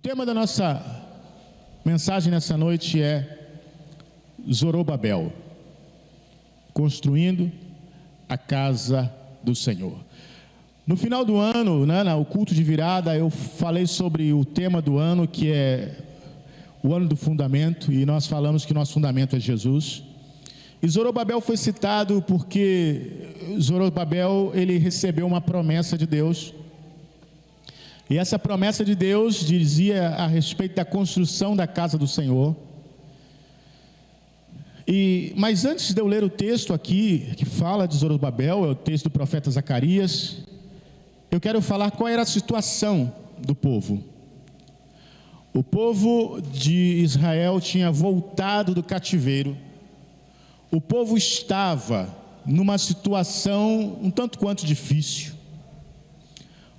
tema da nossa mensagem nessa noite é Zorobabel, construindo a casa do Senhor. No final do ano, no culto de virada, eu falei sobre o tema do ano, que é o ano do fundamento, e nós falamos que nosso fundamento é Jesus. E Zorobabel foi citado porque Zorobabel, ele recebeu uma promessa de Deus. E essa promessa de Deus dizia a respeito da construção da casa do Senhor. Mas antes de eu ler o texto aqui, que fala de Zorobabel, é o texto do profeta Zacarias, eu quero falar qual era a situação do povo. O povo de Israel tinha voltado do cativeiro. O povo estava numa situação um tanto quanto difícil.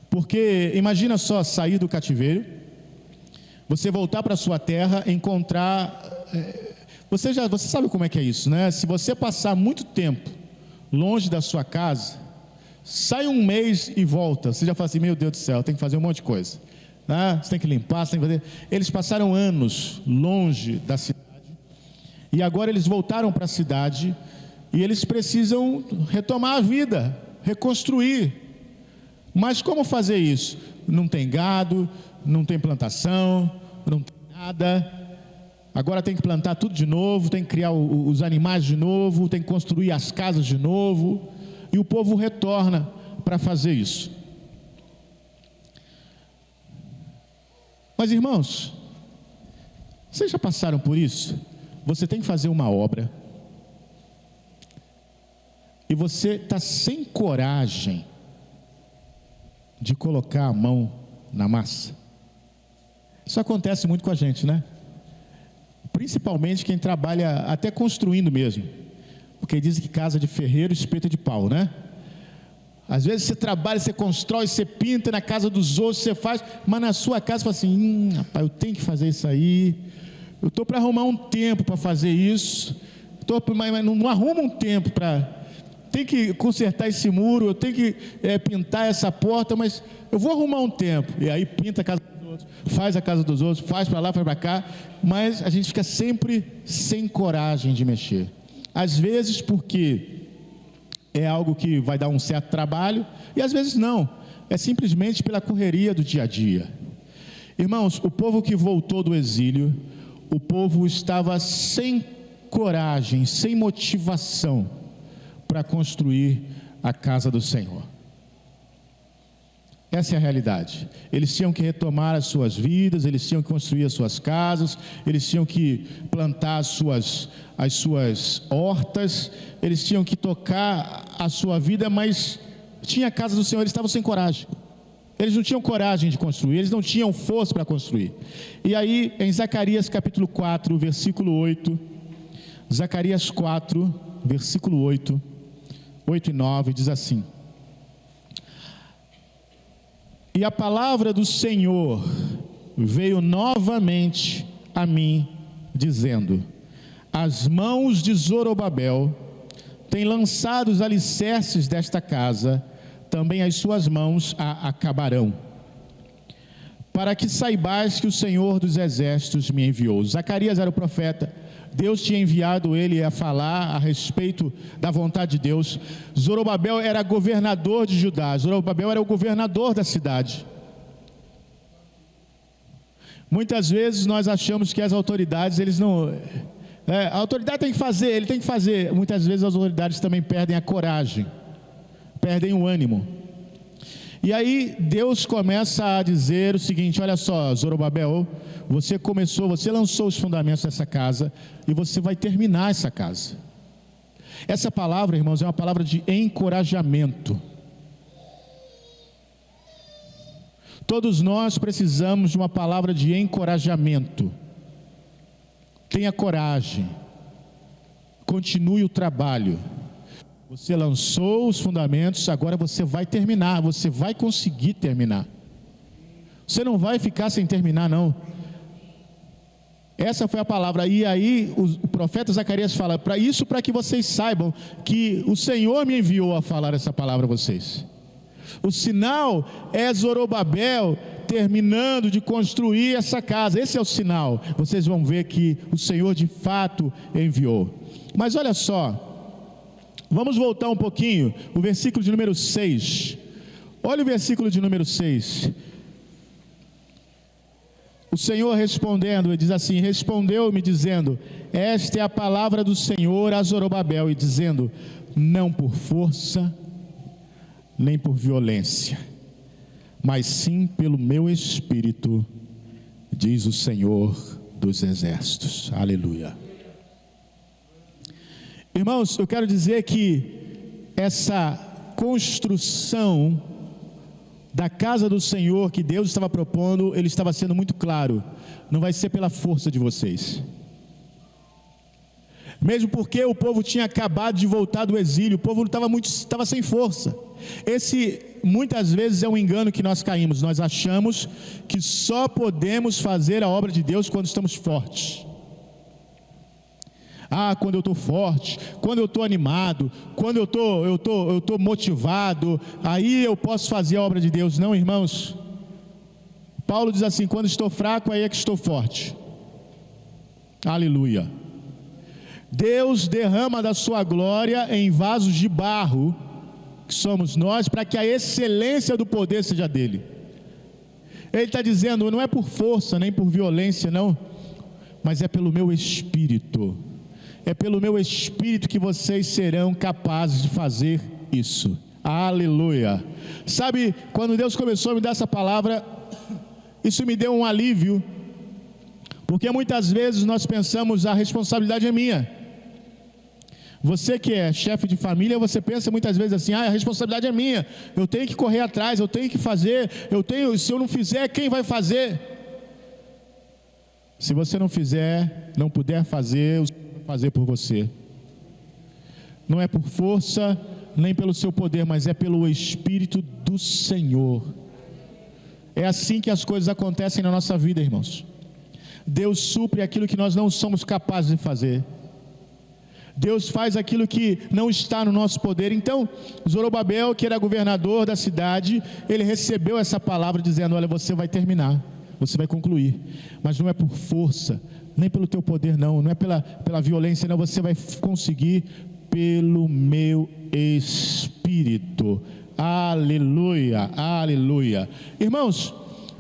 Porque imagina só sair do cativeiro, você voltar para a sua terra, encontrar... Você sabe como é que é isso, né? Se você passar muito tempo longe da sua casa, sai um mês e volta, você já fala assim, meu Deus do céu, tem que fazer um monte de coisa, né? Você tem que limpar, você tem que fazer... Eles passaram anos longe da cidade, e agora eles voltaram para a cidade, e eles precisam retomar a vida, reconstruir. Mas como fazer isso? Não tem gado, não tem plantação, não tem nada. Agora tem que plantar tudo de novo, tem que criar os animais de novo, tem que construir as casas de novo. E o povo retorna para fazer isso. Mas irmãos, vocês já passaram por isso? Você tem que fazer uma obra e você está sem coragem de colocar a mão na massa. Isso acontece muito com a gente, né? Principalmente quem trabalha até construindo mesmo, porque dizem que casa de ferreiro, espeta de pau, né? Às vezes você trabalha, você constrói, você pinta, na casa dos outros você faz, mas na sua casa você fala assim, rapaz, eu tenho que fazer isso aí, eu estou para arrumar um tempo para fazer isso, mas não arrumo um tempo para... Tem que consertar esse muro, eu tenho que pintar essa porta, mas eu vou arrumar um tempo. E aí pinta a casa dos outros, faz a casa dos outros, faz para lá, faz para cá, mas a gente fica sempre sem coragem de mexer. Às vezes porque é algo que vai dar um certo trabalho, e às vezes não, é simplesmente pela correria do dia a dia. Irmãos, o povo que voltou do exílio, o povo estava sem coragem, sem motivação para construir a casa do Senhor. Essa é a realidade. Eles tinham que retomar as suas vidas, eles tinham que construir as suas casas, eles tinham que plantar as suas hortas, eles tinham que tocar a sua vida, mas tinha a casa do Senhor, eles estavam sem coragem. Eles não tinham coragem de construir, eles não tinham força para construir. E aí, em Zacarias capítulo 4, versículo 8, Zacarias 4, versículo 8 e 9, diz assim: E a palavra do Senhor veio novamente a mim, dizendo: As mãos de Zorobabel têm lançado os alicerces desta casa, também as suas mãos a acabarão, para que saibais que o Senhor dos exércitos me enviou. Zacarias era o profeta. Deus tinha enviado ele a falar a respeito da vontade de Deus. Zorobabel era governador de Judá. Zorobabel era o governador da cidade. Muitas vezes nós achamos que as autoridades, eles não... a autoridade tem que fazer, ele tem que fazer. Muitas vezes as autoridades também perdem a coragem, perdem o ânimo. E aí Deus começa a dizer o seguinte: olha só, Zorobabel, você lançou os fundamentos dessa casa, e você vai terminar essa casa. Essa palavra, irmãos, é uma palavra de encorajamento. Todos nós precisamos de uma palavra de encorajamento. Tenha coragem, continue o trabalho. Você lançou os fundamentos, agora você vai terminar, você vai conseguir terminar. Você não vai ficar sem terminar, não. Essa foi a palavra. E aí o profeta Zacarias fala, para que vocês saibam que o Senhor me enviou a falar essa palavra a vocês. O sinal é Zorobabel terminando de construir essa casa. Esse é o sinal. Vocês vão ver que o Senhor de fato enviou. Mas olha só, vamos voltar um pouquinho, o versículo de número 6. Olha o versículo de número 6. O Senhor respondendo, ele diz assim: respondeu-me dizendo, esta é a palavra do Senhor a Zorobabel, e dizendo, não por força, nem por violência, mas sim pelo meu Espírito, diz o Senhor dos Exércitos. Aleluia. Irmãos, eu quero dizer que essa construção da casa do Senhor que Deus estava propondo, Ele estava sendo muito claro, não vai ser pela força de vocês. Mesmo porque o povo tinha acabado de voltar do exílio, o povo estava sem força. Esse muitas vezes é um engano que nós caímos. Nós achamos que só podemos fazer a obra de Deus quando estamos fortes. Quando eu estou forte, quando eu estou animado, quando eu estou motivado, aí eu posso fazer a obra de Deus. Não, irmãos. Paulo diz assim: quando estou fraco, aí é que estou forte. Aleluia. Deus derrama da sua glória em vasos de barro, que somos nós, para que a excelência do poder seja dele. Ele está dizendo, não é por força, nem por violência, não, mas é pelo meu Espírito. É pelo meu Espírito que vocês serão capazes de fazer isso. Aleluia. Sabe, quando Deus começou a me dar essa palavra, isso me deu um alívio, porque muitas vezes nós pensamos, a responsabilidade é minha. Você que é chefe de família, você pensa muitas vezes assim, a responsabilidade é minha, eu tenho que correr atrás, eu tenho que fazer, se eu não fizer, quem vai fazer? Se você não fizer, não puder fazer, o Senhor vai fazer por você. Não é por força, nem pelo seu poder, mas é pelo Espírito do Senhor. É assim que as coisas acontecem na nossa vida, irmãos. Deus supre aquilo que nós não somos capazes de fazer. Deus faz aquilo que não está no nosso poder. Então, Zorobabel, que era governador da cidade, ele recebeu essa palavra dizendo, olha, você vai terminar, você vai concluir, mas não é por força, nem pelo teu poder não é pela violência não, você vai conseguir pelo meu Espírito. Aleluia, aleluia. Irmãos,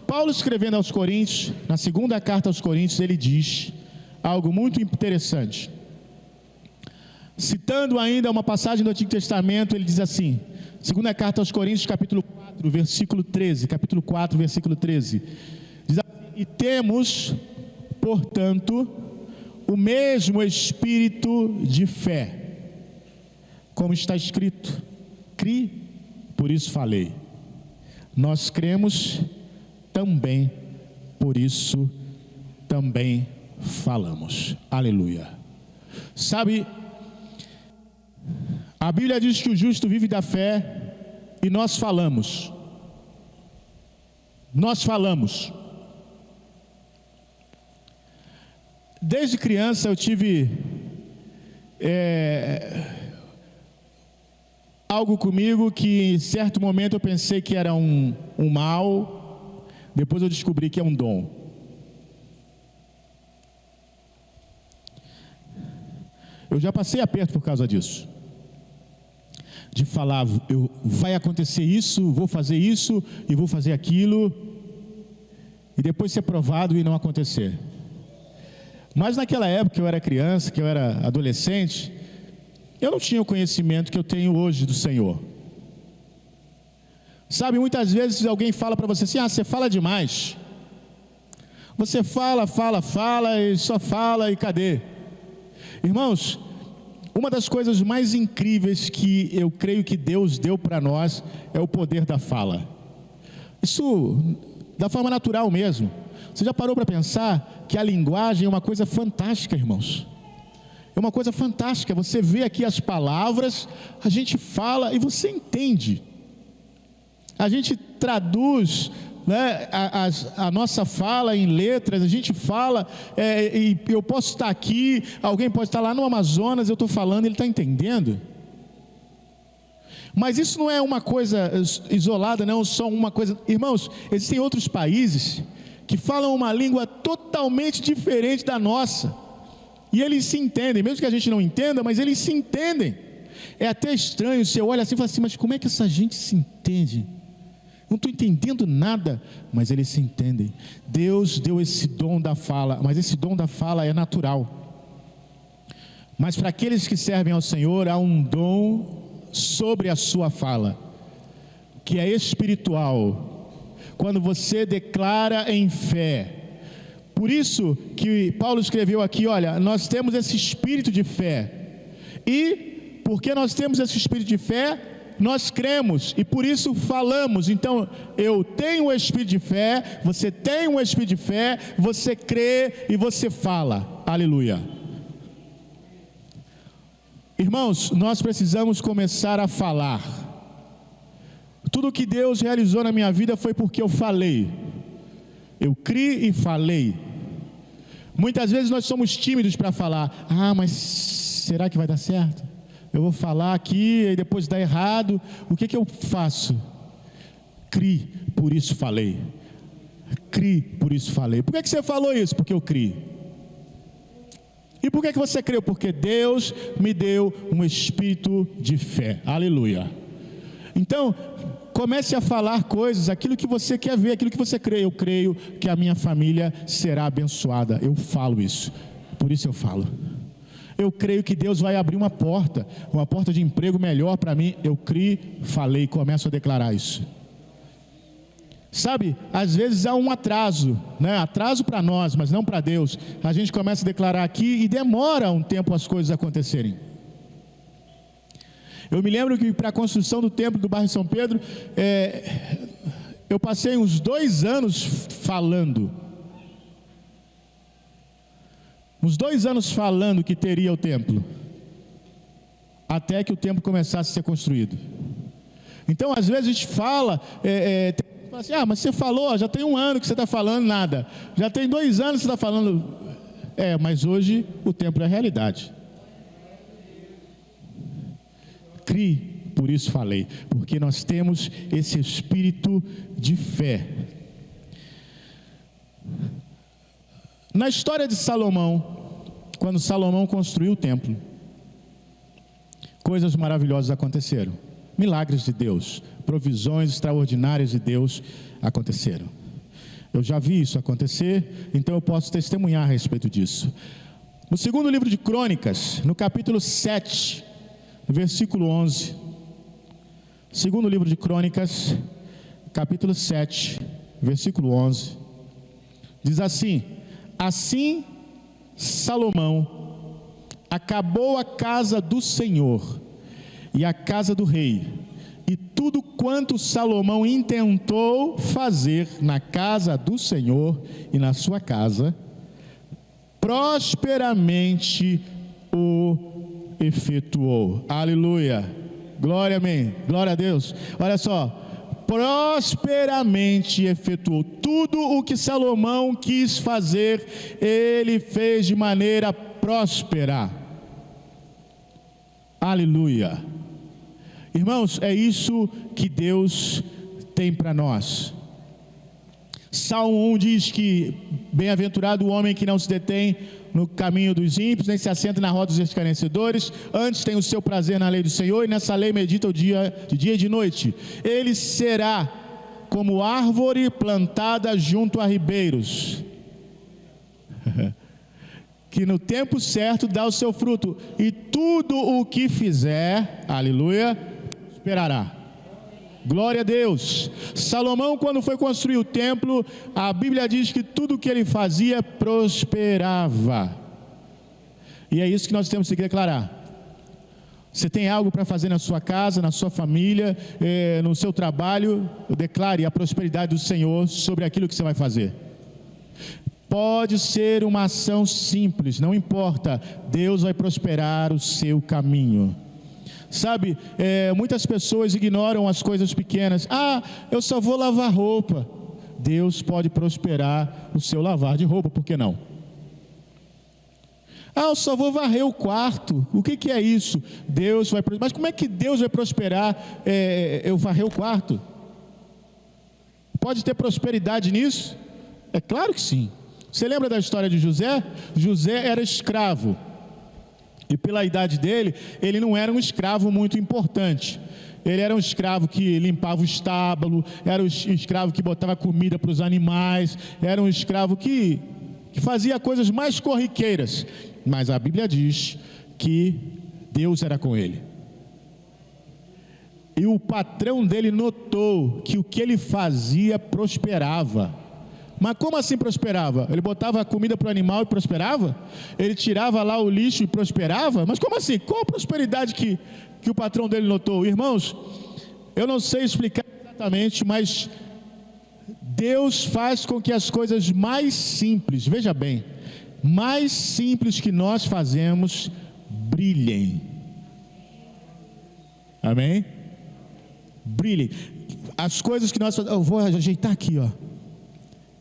Paulo escrevendo aos Coríntios, na segunda carta aos Coríntios, ele diz algo muito interessante. Citando ainda uma passagem do Antigo Testamento, ele diz assim, segunda carta aos Coríntios, capítulo 4, versículo 13, capítulo 4, versículo 13, diz assim, e temos, portanto, o mesmo espírito de fé, como está escrito, cri, por isso falei, nós cremos também, por isso também falamos. Aleluia. Sabe, a Bíblia diz que o justo vive da fé, e nós falamos. Desde criança eu tive algo comigo que em certo momento eu pensei que era um mal, depois eu descobri que é um dom. Eu já passei aperto por causa disso, de falar, vai acontecer isso, vou fazer isso e vou fazer aquilo, e depois ser provado e não acontecer. Mas naquela época que eu era criança, que eu era adolescente, eu não tinha o conhecimento que eu tenho hoje do Senhor. Sabe, muitas vezes alguém fala para você assim, você fala demais. Você fala e só fala e cadê? Irmãos, uma das coisas mais incríveis que eu creio que Deus deu para nós é o poder da fala. Isso da forma natural mesmo. Você já parou para pensar que a linguagem é uma coisa fantástica, irmãos? É uma coisa fantástica. Você vê aqui as palavras, a gente fala e você entende. A gente traduz, né, a nossa fala em letras, a gente fala, e eu posso estar aqui, alguém pode estar lá no Amazonas, eu estou falando, ele está entendendo. Mas isso não é uma coisa isolada, não, só uma coisa. Irmãos, existem outros países que falam uma língua totalmente diferente da nossa, e eles se entendem, mesmo que a gente não entenda, mas eles se entendem. É até estranho, você olha assim e fala assim, mas como é que essa gente se entende? Não estou entendendo nada, mas eles se entendem. Deus deu esse dom da fala, mas esse dom da fala é natural. Mas para aqueles que servem ao Senhor, há um dom sobre a sua fala, que é espiritual, quando você declara em fé. Por isso que Paulo escreveu aqui, olha, nós temos esse espírito de fé, e porque nós temos esse espírito de fé, nós cremos, e por isso falamos. Então, eu tenho o espírito de fé, você tem o espírito de fé, você crê e você fala, aleluia. Irmãos, nós precisamos começar a falar. Tudo que Deus realizou na minha vida foi porque eu falei. Eu criei e falei. Muitas vezes nós somos tímidos para falar. Mas será que vai dar certo? Eu vou falar aqui e depois dá errado. O que eu faço? Criei, por isso falei. Criei, por isso falei. Por que você falou isso? Porque eu criei. E por que você creu? Porque Deus me deu um espírito de fé, aleluia. Então, comece a falar coisas, aquilo que você quer ver, aquilo que você crê. Eu creio que a minha família será abençoada, eu falo isso, por isso eu falo. Eu creio que Deus vai abrir uma porta de emprego melhor para mim. Eu criei, falei, começo a declarar isso. Sabe, às vezes há um atraso, né? Atraso para nós, mas não para Deus. A gente começa a declarar aqui e demora um tempo as coisas acontecerem. Eu me lembro que para a construção do templo do bairro São Pedro, eu passei uns 2 anos falando. Uns 2 anos falando que teria o templo, até que o templo começasse a ser construído. Então, às vezes a gente fala, assim, mas você falou, já tem 1 ano que você está falando nada, já tem 2 anos que você está falando, mas hoje o templo é realidade. Crie, por isso falei, porque nós temos esse espírito de fé. Na história de Salomão, quando Salomão construiu o templo, coisas maravilhosas aconteceram. Milagres de Deus, provisões extraordinárias de Deus aconteceram. Eu já vi isso acontecer, então eu posso testemunhar a respeito disso. No segundo livro de Crônicas, no capítulo 7, no versículo 11. Segundo livro de Crônicas, capítulo 7, versículo 11. Diz assim: assim Salomão acabou a casa do Senhor e a casa do rei, e tudo quanto Salomão intentou fazer na casa do Senhor e na sua casa, prosperamente o efetuou. Aleluia, glória, amém, glória a Deus. Olha só, prosperamente efetuou. Tudo o que Salomão quis fazer, ele fez de maneira próspera. Aleluia. Irmãos, é isso que Deus tem para nós. Salmo 1 diz que bem-aventurado o homem que não se detém no caminho dos ímpios, nem se assenta na roda dos escarnecedores, antes tem o seu prazer na lei do Senhor, e nessa lei medita de dia e de noite. Ele será como árvore plantada junto a ribeiros, que no tempo certo dá o seu fruto, e tudo o que fizer, aleluia, prosperará. Glória a Deus. Salomão, quando foi construir o templo, a Bíblia diz que tudo o que ele fazia prosperava. E é isso que nós temos que declarar. Você tem algo para fazer na sua casa, na sua família, no seu trabalho, declare a prosperidade do Senhor sobre aquilo que você vai fazer. Pode ser uma ação simples, não importa, Deus vai prosperar o seu caminho. Sabe, muitas pessoas ignoram as coisas pequenas. Eu só vou lavar roupa. Deus pode prosperar o seu lavar de roupa, por que não? Ah, eu só vou varrer o quarto. O que é isso? Deus vai prosperar. Mas como é que Deus vai prosperar eu varrer o quarto? Pode ter prosperidade nisso? É claro que sim. Você lembra da história de José? José era escravo. E pela idade dele, ele não era um escravo muito importante. Ele era um escravo que limpava o estábulo, era um escravo que botava comida para os animais, era um escravo que fazia coisas mais corriqueiras. Mas a Bíblia diz que Deus era com ele. E o patrão dele notou que o que ele fazia prosperava. Mas como assim prosperava? Ele botava a comida para o animal e prosperava? Ele tirava lá o lixo e prosperava? Mas como assim? Qual a prosperidade que o patrão dele notou? Irmãos, eu não sei explicar exatamente, mas Deus faz com que as coisas mais simples, veja bem, mais simples que nós fazemos, brilhem. Amém? Brilhem. As coisas que nós fazemos, eu vou ajeitar aqui, ó.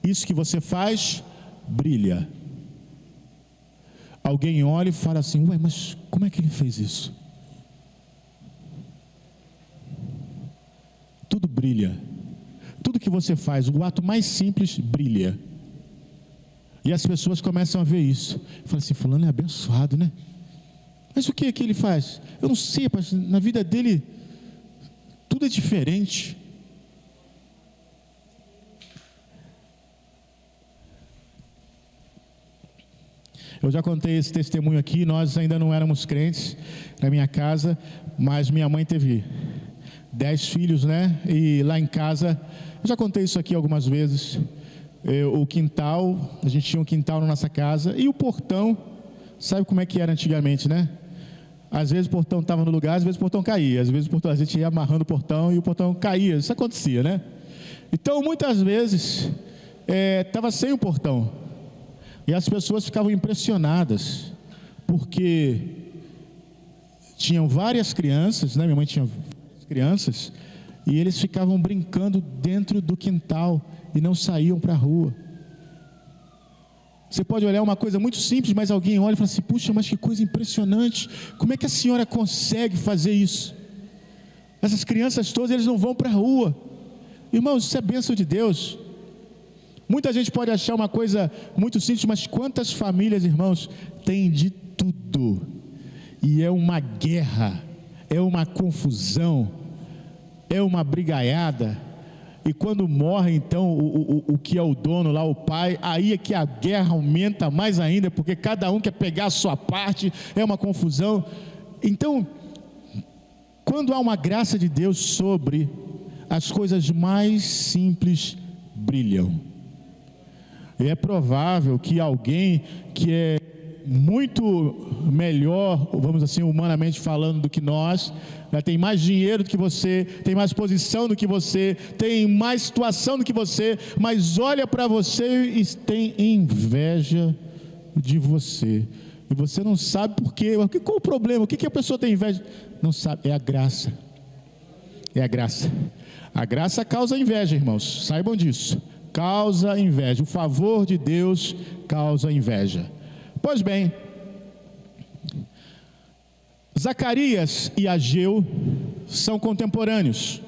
Isso que você faz, brilha. Alguém olha e fala assim: ué, mas como é que ele fez isso? Tudo brilha. Tudo que você faz, o ato mais simples, brilha. E as pessoas começam a ver isso. Falam assim: fulano é abençoado, né? Mas o que é que ele faz? Eu não sei, mas na vida dele tudo é diferente. Eu já contei esse testemunho aqui. Nós ainda não éramos crentes na minha casa, mas minha mãe teve 10 filhos, né? E lá em casa, eu já contei isso aqui algumas vezes. O quintal, a gente tinha um quintal na nossa casa, e o portão, sabe como é que era antigamente, né? Às vezes o portão estava no lugar, às vezes o portão caía, às vezes a gente ia amarrando o portão e o portão caía. Isso acontecia, né? Então muitas vezes estava sem o portão. E as pessoas ficavam impressionadas, porque tinham várias crianças, né? Minha mãe tinha várias crianças, e eles ficavam brincando dentro do quintal e não saíam para a rua. Você pode olhar uma coisa muito simples, mas alguém olha e fala assim: puxa, mas que coisa impressionante, como é que a senhora consegue fazer isso? Essas crianças todas, eles não vão para a rua. Irmãos, isso é bênção de Deus. Muita gente pode achar uma coisa muito simples, mas quantas famílias, irmãos, têm de tudo, e é uma guerra, é uma confusão, é uma brigaiada, e quando morre então o que é o dono lá, o pai, aí é que a guerra aumenta mais ainda, porque cada um quer pegar a sua parte, é uma confusão. Então, quando há uma graça de Deus sobre, as coisas mais simples brilham. E é provável que alguém que é muito melhor, vamos assim, humanamente falando, do que nós, né, tem mais dinheiro do que você, tem mais posição do que você, tem mais situação do que você, mas olha para você e tem inveja de você. E você não sabe por quê. Qual o problema? O que a pessoa tem inveja? Não sabe. É a graça. É a graça. A graça causa inveja, irmãos. Saibam disso. Causa inveja. O favor de Deus causa inveja. Pois bem, Zacarias e Ageu são contemporâneos.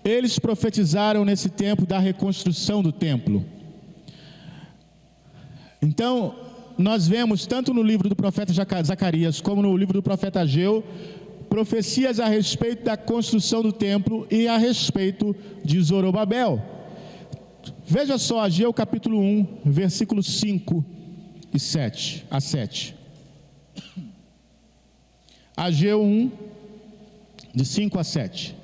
Eles profetizaram nesse tempo da reconstrução do templo. Então, nós vemos tanto no livro do profeta Zacarias como no livro do profeta Ageu profecias a respeito da construção do templo e a respeito de Zorobabel. Veja só, Ageu capítulo 1, versículos 5 e 7 a 7. Ageu 1, de 5 a 7.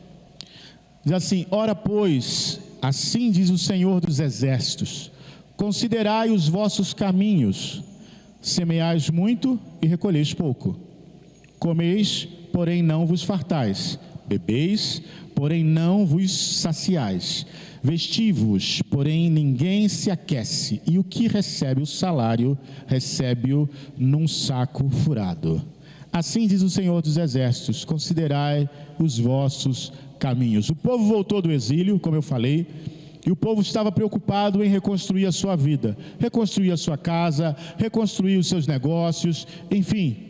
Diz assim: ora pois, assim diz o Senhor dos Exércitos, considerai os vossos caminhos, semeais muito e recolheis pouco, comeis, porém não vos fartais, bebeis, porém não vos saciais, vesti-vos, porém ninguém se aquece, e o que recebe o salário, recebe-o num saco furado. Assim diz o Senhor dos Exércitos, considerai os vossos caminhos. O povo voltou do exílio, como eu falei, E o povo estava preocupado em reconstruir a sua vida, reconstruir a sua casa, reconstruir os seus negócios, enfim.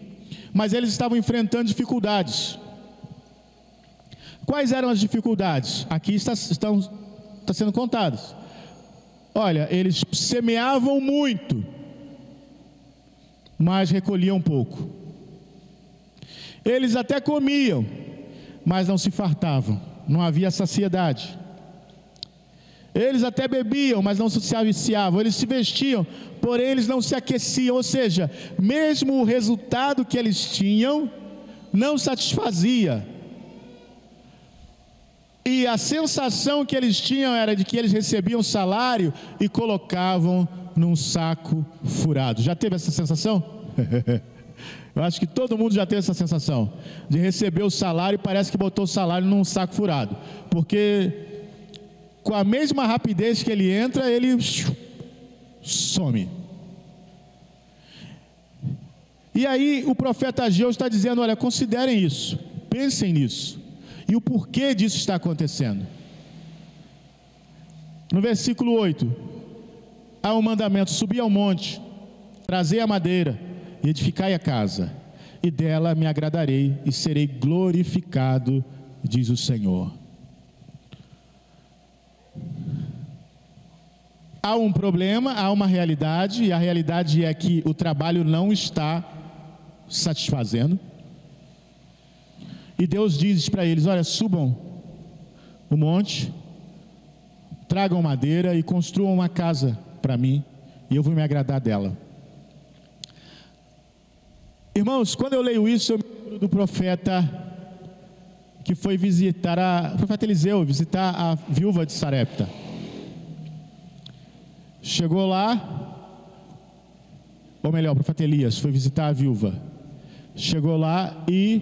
Mas eles estavam enfrentando dificuldades. Quais eram as dificuldades? Aqui está sendo contadas. Olha, eles semeavam muito, mas recolhiam pouco. Eles até comiam, mas não se fartavam, não havia saciedade. Eles até bebiam, mas não se viciavam. Eles se vestiam, porém eles não se aqueciam. Ou seja, mesmo o resultado que eles tinham não satisfazia. E a sensação que eles tinham era de que eles recebiam salário e colocavam num saco furado. Já teve essa sensação? Eu acho que todo mundo já teve essa sensação de receber o salário e parece que botou o salário num saco furado. Porque com a mesma rapidez que ele entra, ele some. E aí o profeta Ageu está dizendo: olha, considerem isso, pensem nisso, e o porquê disso está acontecendo. No versículo 8, há um mandamento: subi ao monte, trazei a madeira, e edificai a casa, e dela me agradarei, e serei glorificado, diz o Senhor. Há um problema, há uma realidade, e a realidade é que o trabalho não está satisfazendo. E Deus diz para eles: olha, subam o monte, tragam madeira e construam uma casa para mim, e eu vou me agradar dela. Irmãos, quando eu leio isso, eu me lembro do profeta que foi visitar o profeta Eliseu, visitar a viúva de Sarepta. Chegou lá, ou melhor, o profeta Elias foi visitar a viúva. Chegou lá e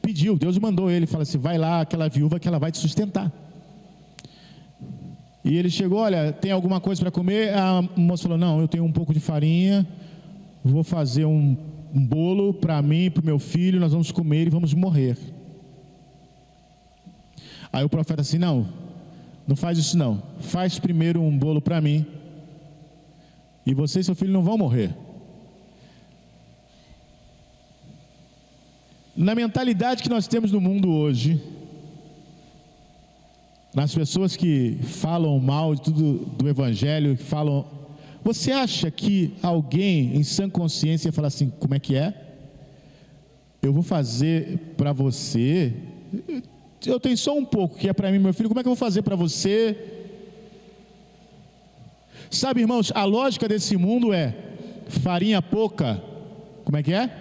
pediu, Deus mandou ele, fala assim: vai lá aquela viúva que ela vai te sustentar. E ele chegou: olha, tem alguma coisa para comer? A moça falou: não, eu tenho um pouco de farinha, vou fazer um bolo para mim e para o meu filho, nós vamos comer e vamos morrer. Aí o profeta assim: não faz isso não, faz primeiro um bolo para mim, e você e seu filho não vão morrer. Na mentalidade que nós temos no mundo hoje, nas pessoas que falam mal de tudo do evangelho, que falam, você acha que alguém em sã consciência fala assim: como é que é? Eu vou fazer para você, eu tenho só um pouco que é para mim, meu filho, como é que eu vou fazer para você? Sabe, irmãos, a lógica desse mundo é farinha pouca, como é que é?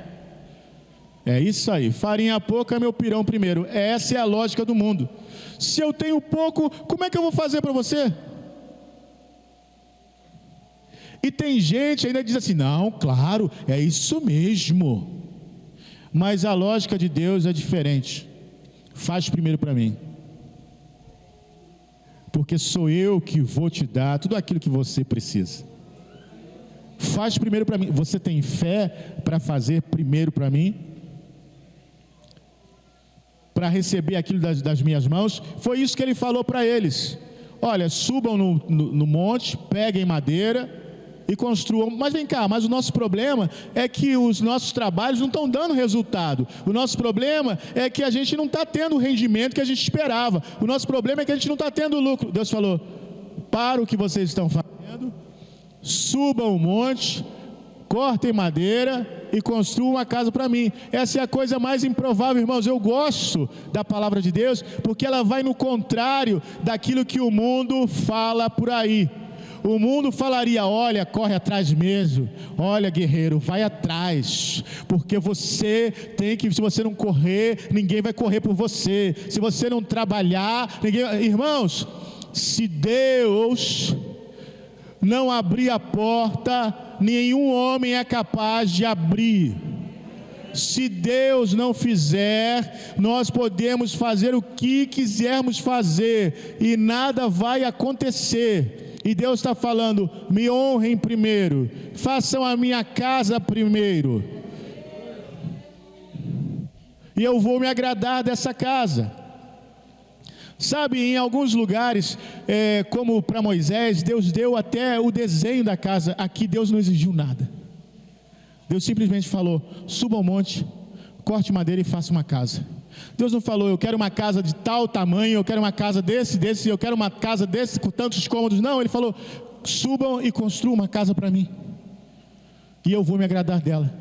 É isso aí, farinha pouca, meu pirão primeiro. Essa é a lógica do mundo. Se eu tenho pouco, como é que eu vou fazer para você? E tem gente ainda que diz assim: não, claro, é isso mesmo. Mas a lógica de Deus é diferente. Faz primeiro para mim, porque sou eu que vou te dar tudo aquilo que você precisa. Faz primeiro para mim. Você tem fé para fazer primeiro para mim? Para receber aquilo das minhas mãos? Foi isso que ele falou para eles: olha, subam no monte, peguem madeira e construam. Mas vem cá, mas o nosso problema é que os nossos trabalhos não estão dando resultado. O nosso problema é que a gente não está tendo o rendimento que a gente esperava. O nosso problema é que a gente não está tendo lucro. Deus falou: para o que vocês estão fazendo, subam o monte, cortem madeira e construam uma casa para mim. Essa é a coisa mais improvável, irmãos. Eu gosto da palavra de Deus, porque ela vai no contrário daquilo que o mundo fala por aí. O mundo falaria: olha, corre atrás mesmo, olha, guerreiro, vai atrás, porque você tem que, se você não correr, ninguém vai correr por você, se você não trabalhar, ninguém. Irmãos, se Deus não abrir a porta, nenhum homem é capaz de abrir. Se Deus não fizer, nós podemos fazer o que quisermos fazer e nada vai acontecer. E Deus está falando: me honrem primeiro, façam a minha casa primeiro, e eu vou me agradar dessa casa. Sabe, em alguns lugares, como para Moisés, Deus deu até o desenho da casa. Aqui Deus não exigiu nada. Deus simplesmente falou: suba ao monte, corte madeira e faça uma casa. Deus não falou: eu quero uma casa de tal tamanho, eu quero uma casa desse, eu quero uma casa desse com tantos cômodos. Não, Ele falou: subam e construam uma casa para mim, e eu vou me agradar dela.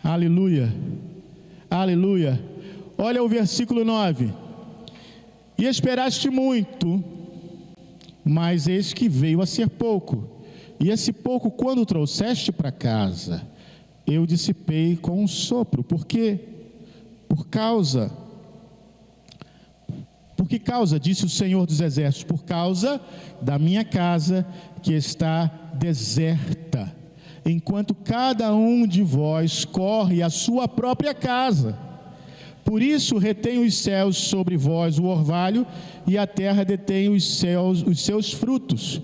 Aleluia, aleluia. Olha o versículo 9: e esperaste muito, mas eis que veio a ser pouco, e esse pouco, quando trouxeste para casa, eu dissipei com um sopro. Por quê? Por que causa, disse o Senhor dos Exércitos? Por causa da minha casa que está deserta, enquanto cada um de vós corre à sua própria casa. Por isso retém os céus sobre vós o orvalho, e a terra detém os seus frutos.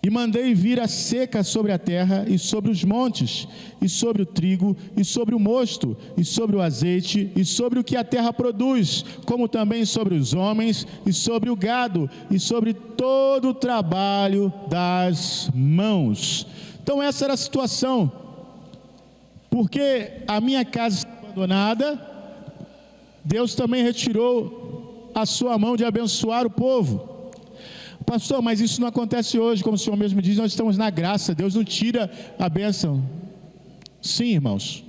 E mandei vir a seca sobre a terra, e sobre os montes, e sobre o trigo, e sobre o mosto, e sobre o azeite, e sobre o que a terra produz, como também sobre os homens, e sobre o gado, e sobre todo o trabalho das mãos. Então essa era a situação. Porque a minha casa está abandonada, Deus também retirou a sua mão de abençoar o povo. Pastor, mas isso não acontece hoje, como o Senhor mesmo diz, nós estamos na graça, Deus não tira a bênção. Sim, irmãos,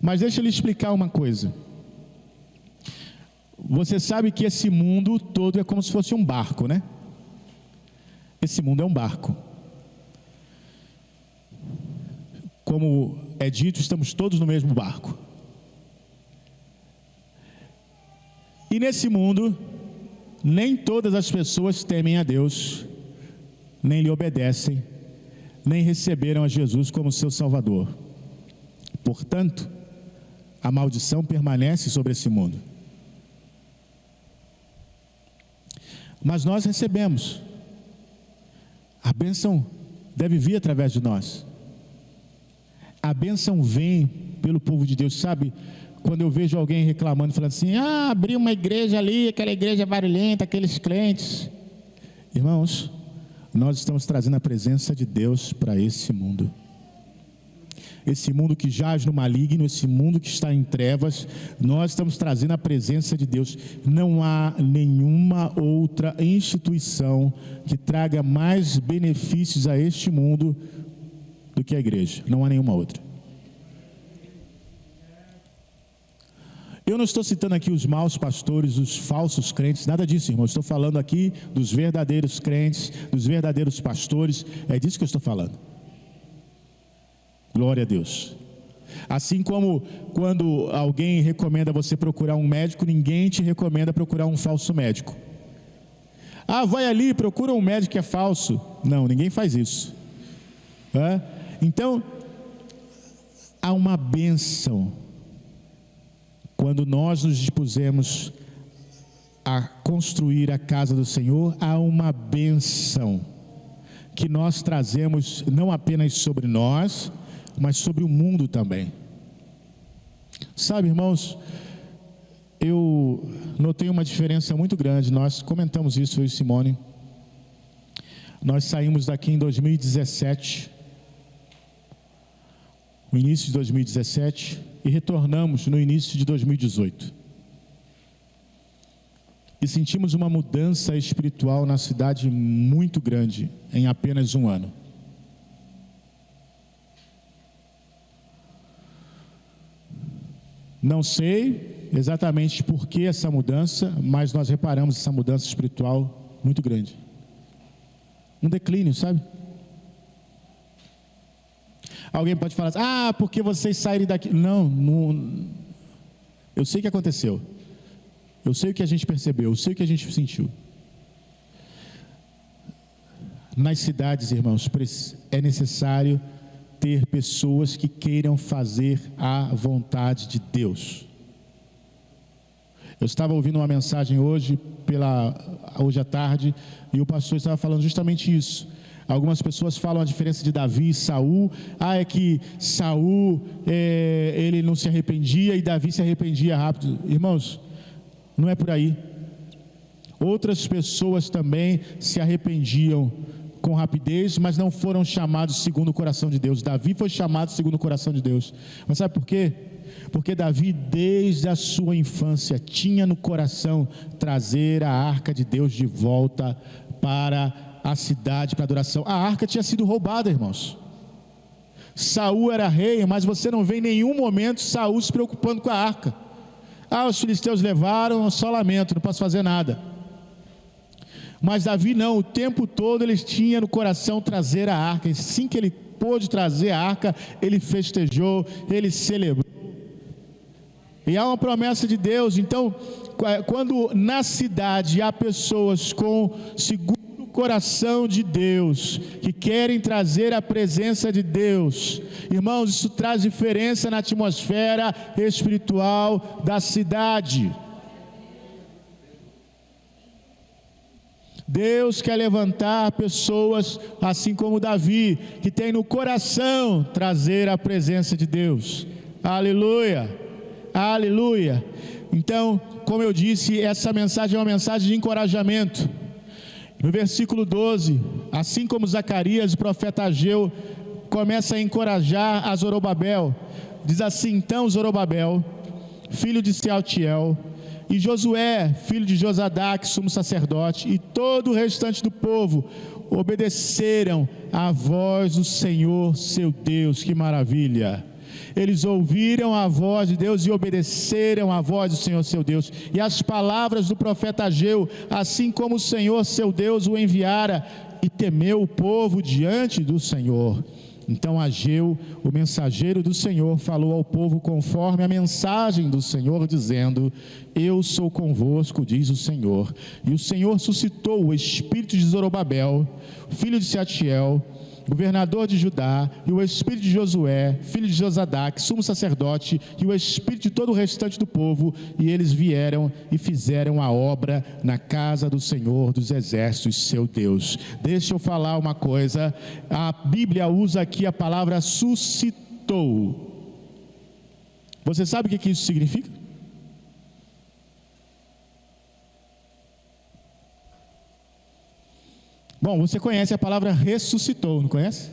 mas deixa eu lhe explicar uma coisa. Você sabe que esse mundo todo é como se fosse um barco, né? Esse mundo é um barco. Como é dito, estamos todos no mesmo barco. E nesse mundo, nem todas as pessoas temem a Deus, nem lhe obedecem, nem receberam a Jesus como seu Salvador. Portanto, a maldição permanece sobre esse mundo. Mas nós recebemos. A bênção deve vir através de nós. A bênção vem pelo povo de Deus, sabe? Quando eu vejo alguém reclamando, falando assim: abri uma igreja ali, aquela igreja barulhenta, aqueles crentes. Irmãos, nós estamos trazendo a presença de Deus para esse mundo. Esse mundo que jaz no maligno, esse mundo que está em trevas, nós estamos trazendo a presença de Deus. Não há nenhuma outra instituição que traga mais benefícios a este mundo do que a igreja. Não há nenhuma outra. Eu não estou citando aqui os maus pastores, os falsos crentes, nada disso, irmão. Estou falando aqui dos verdadeiros crentes, dos verdadeiros pastores. É disso que eu estou falando. Glória a Deus. Assim como quando alguém recomenda você procurar um médico, ninguém te recomenda procurar um falso médico. Vai ali, procura um médico que é falso. Não, ninguém faz isso. Então, há uma bênção quando nós nos dispusemos a construir a casa do Senhor. Há uma bênção que nós trazemos não apenas sobre nós, mas sobre o mundo também. Sabe, irmãos, eu notei uma diferença muito grande. Nós comentamos isso, eu e Simone. Nós saímos daqui em 2017, no início de 2017, e retornamos no início de 2018. E sentimos uma mudança espiritual na cidade muito grande em apenas um ano. Não sei exatamente por que essa mudança, mas nós reparamos essa mudança espiritual muito grande. Um declínio, sabe? Alguém pode falar assim: porque vocês saíram daqui. Não, eu sei o que aconteceu. Eu sei o que a gente percebeu, eu sei o que a gente sentiu. Nas cidades, irmãos, é necessário ter pessoas que queiram fazer a vontade de Deus. Eu estava ouvindo uma mensagem hoje à tarde, e o pastor estava falando justamente isso. Algumas pessoas falam a diferença de Davi e Saul. É que Saul ele não se arrependia e Davi se arrependia rápido. Irmãos, Não é por aí. Outras pessoas também se arrependiam com rapidez, mas não foram chamados segundo o coração de Deus. Davi foi chamado segundo o coração de Deus. Mas sabe por quê? Porque Davi, desde a sua infância, tinha no coração trazer a arca de Deus de volta para a cidade, para a adoração. A arca tinha sido roubada, irmãos. Saul era rei, mas você não vê em nenhum momento Saul se preocupando com a arca. Os filisteus levaram, só lamento, não posso fazer nada. Mas Davi não, o tempo todo ele tinha no coração trazer a arca. E assim que ele pôde trazer a arca, ele festejou, ele celebrou. E há uma promessa de Deus. Então, quando na cidade há pessoas segundo o coração de Deus, que querem trazer a presença de Deus, irmãos, isso traz diferença na atmosfera espiritual da cidade. Deus quer levantar pessoas assim como Davi, que tem no coração trazer a presença de Deus. Aleluia, aleluia. Então, como eu disse, essa mensagem é uma mensagem de encorajamento. No versículo 12, assim como Zacarias, o profeta Ageu, começa a encorajar a Zorobabel, diz assim: então Zorobabel, filho de Sealtiel, e Josué, filho de Josadaque, sumo sacerdote, e todo o restante do povo obedeceram à voz do Senhor seu Deus. Que maravilha! Eles ouviram a voz de Deus e obedeceram à voz do Senhor seu Deus, e as palavras do profeta Ageu, assim como o Senhor seu Deus o enviara, e temeu o povo diante do Senhor. Então Ageu, o mensageiro do Senhor, falou ao povo conforme a mensagem do Senhor, dizendo: eu sou convosco, diz o Senhor. E o Senhor suscitou o espírito de Zorobabel, filho de Sealtiel, governador de Judá, e o espírito de Josué, filho de Josadaque, sumo sacerdote, e o espírito de todo o restante do povo, e eles vieram e fizeram a obra na casa do Senhor dos exércitos, seu Deus. Deixa eu falar uma coisa, a Bíblia usa aqui a palavra suscitou. Você sabe o que isso significa? Bom, você conhece a palavra ressuscitou, não conhece?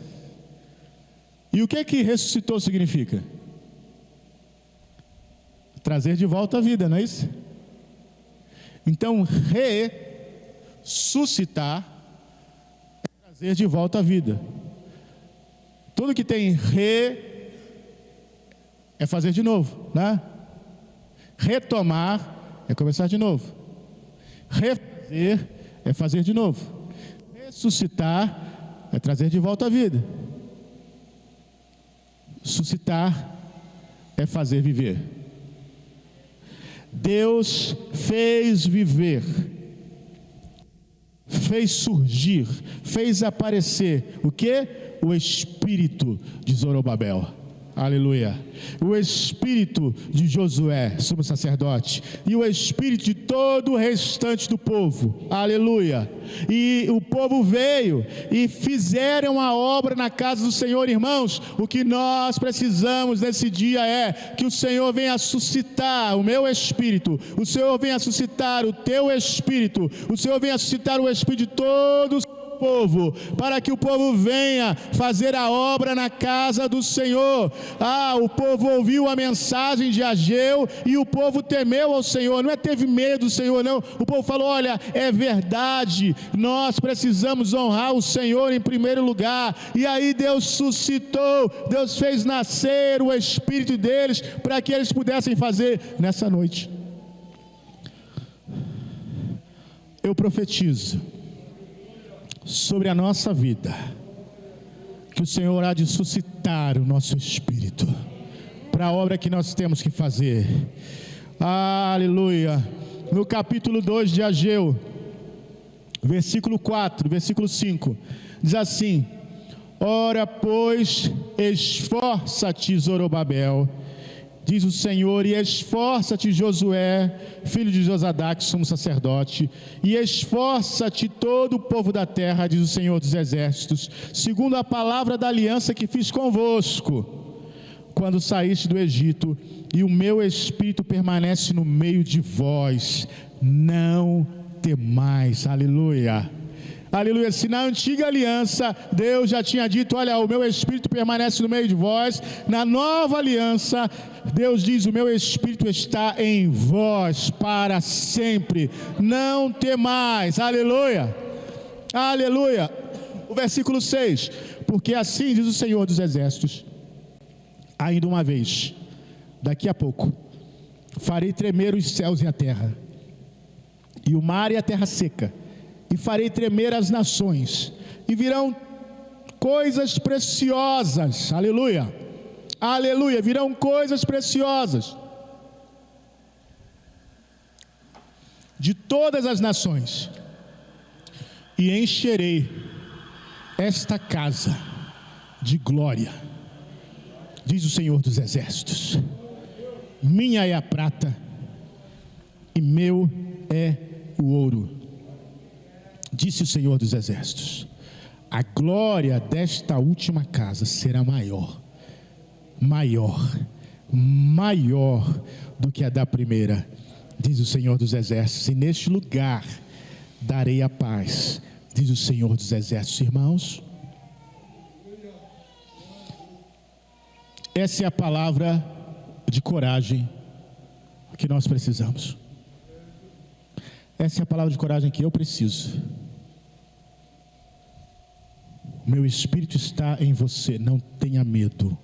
E o que ressuscitou significa? Trazer de volta a vida, não é isso? Então, ressuscitar é trazer de volta a vida. Tudo que tem é fazer de novo, né? Retomar é começar de novo. Refazer é fazer de novo. Ressuscitar é trazer de volta a vida. Suscitar é fazer viver. Deus fez viver, fez surgir, fez aparecer o que? O espírito de Zorobabel. Aleluia. O espírito de Josué, sumo sacerdote, e o espírito de todo o restante do povo. Aleluia. E o povo veio e fizeram a obra na casa do Senhor. Irmãos, o que nós precisamos nesse dia é que o Senhor venha suscitar o meu espírito, o Senhor venha suscitar o teu espírito, o Senhor venha suscitar o espírito de todos povo, para que o povo venha fazer a obra na casa do Senhor. O povo ouviu a mensagem de Ageu e o povo temeu ao Senhor, não teve medo do Senhor não, o povo falou: olha, é verdade, nós precisamos honrar o Senhor em primeiro lugar. E aí Deus suscitou, Deus fez nascer o espírito deles, para que eles pudessem fazer nessa noite. Eu profetizo sobre a nossa vida, que o Senhor há de suscitar o nosso espírito para a obra que nós temos que fazer. Aleluia. No capítulo 2 de Ageu, versículo 4, versículo 5, diz assim: ora, pois, esforça-te, Zorobabel, diz o Senhor, e esforça-te, Josué, filho de Josadaque, sumo sacerdote, e esforça-te todo o povo da terra, diz o Senhor dos exércitos, segundo a palavra da aliança que fiz convosco. quando saíste do Egito, e o meu Espírito permanece no meio de vós. Não temais. Aleluia. Aleluia. Se na antiga aliança Deus já tinha dito: olha, o meu Espírito permanece no meio de vós, na nova aliança Deus diz: o meu Espírito está em vós para sempre. Não temais. Aleluia. Aleluia. O versículo 6: porque assim diz o Senhor dos Exércitos, ainda uma vez, daqui a pouco, farei tremer os céus e a terra, e o mar e a terra seca, e farei tremer as nações, e virão coisas preciosas. Aleluia, aleluia, virão coisas preciosas de todas as nações, e encherei esta casa de glória, diz o Senhor dos Exércitos. Minha é a prata, e meu é o ouro, disse o Senhor dos Exércitos. A glória desta última casa será maior do que a da primeira, diz o Senhor dos Exércitos. E neste lugar darei a paz, diz o Senhor dos Exércitos. Irmãos, essa é a palavra de coragem que nós precisamos. Essa é a palavra de coragem que eu preciso. Meu Espírito está em você, não tenha medo.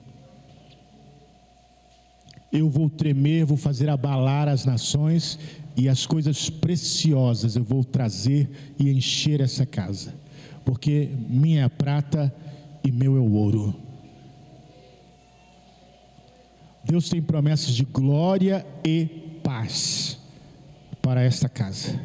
Eu vou tremer, vou fazer abalar as nações, e as coisas preciosas eu vou trazer e encher essa casa, porque minha é a prata e meu é o ouro. Deus tem promessas de glória e paz para esta casa.